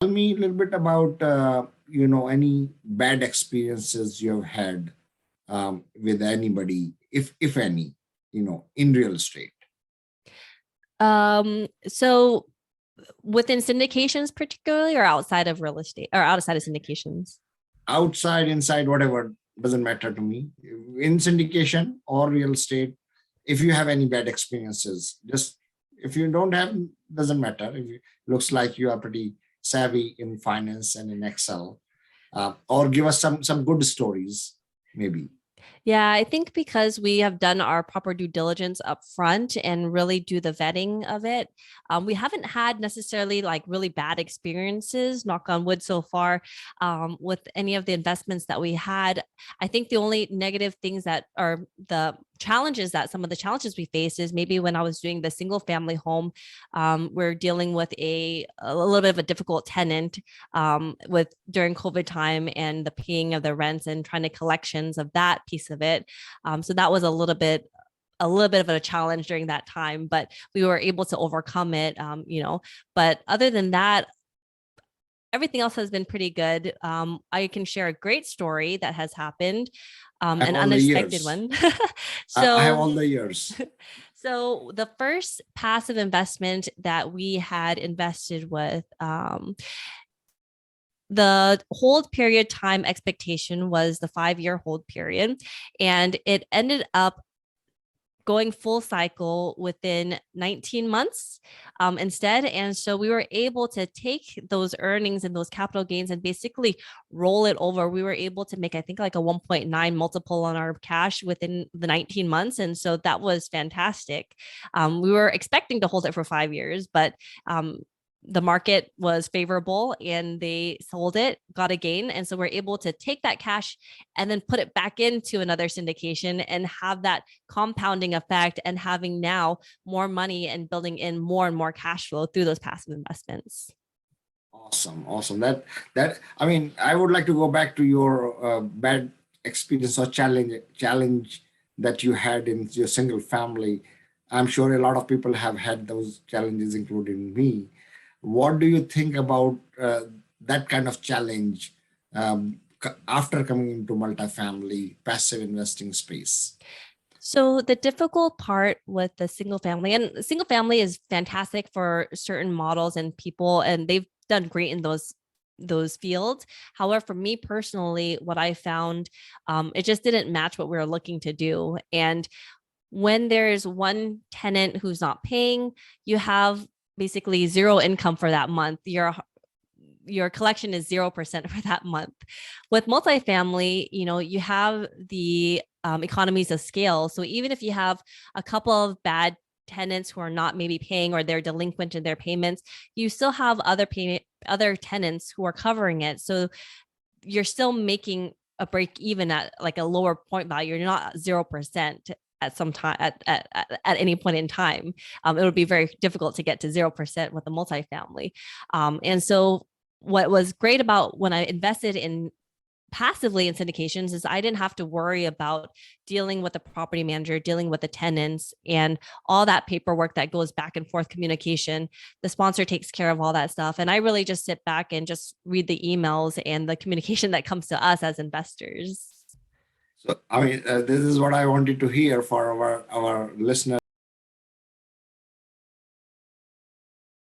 Tell me a little bit about any bad experiences you have had with anybody, if any, in real estate. So within syndications particularly, or outside of real estate, or outside of syndications? Outside, inside, whatever, doesn't matter to me. In syndication or real estate, if you have any bad experiences, just if you don't have, doesn't matter. If it looks like you are pretty savvy in finance and in Excel, or give us some good stories, maybe. Yeah, I think because we have done our proper due diligence up front and really do the vetting of it, we haven't had necessarily like really bad experiences, knock on wood, so far with any of the investments that we had. I think the only negative things that are the challenges that some of the challenges we face is maybe when I was doing the single family home, we're dealing with a little bit of a difficult tenant with during COVID time and the paying of the rents and trying to collections of that piece of it. So that was a little bit of a challenge during that time, but we were able to overcome it. But other than that, everything else has been pretty good. I can share a great story that has happened, I have an all the unexpected years. one. I have so all the years. so the first passive investment that we had invested with, the hold period time expectation was the 5-year hold period, and it ended up going full cycle within 19 months instead. And so we were able to take those earnings and those capital gains and basically roll it over. We were able to make, I think, like a 1.9 multiple on our cash within the 19 months. And so that was fantastic. We were expecting to hold it for 5 years, but the market was favorable and they sold it, got a gain. And so we're able to take that cash and then put it back into another syndication and have that compounding effect and having now more money and building in more and more cash flow through those passive investments. Awesome, awesome. That I mean, I would like to go back to your bad experience or challenge that you had in your single family. I'm sure a lot of people have had those challenges, including me. What do you think about that kind of challenge after coming into multifamily passive investing space? So the difficult part with the single family, and single family is fantastic for certain models and people, and they've done great in those fields. However, for me personally, what I found, it just didn't match what we were looking to do. And when there's one tenant who's not paying, you have basically zero income for that month. Your collection is 0% for that month. With multifamily, you have the economies of scale. So even if you have a couple of bad tenants who are not maybe paying or they're delinquent in their payments, you still have other tenants who are covering it. So you're still making a break even at like a lower point value. You're not 0% at some time at any point in time. It would be very difficult to get to 0% with a multifamily. And so what was great about when I invested in passively in syndications is I didn't have to worry about dealing with the property manager, dealing with the tenants, and all that paperwork that goes back and forth communication. The sponsor takes care of all that stuff. And I really just sit back and just read the emails and the communication that comes to us as investors. So, I mean, this is what I wanted to hear for our listeners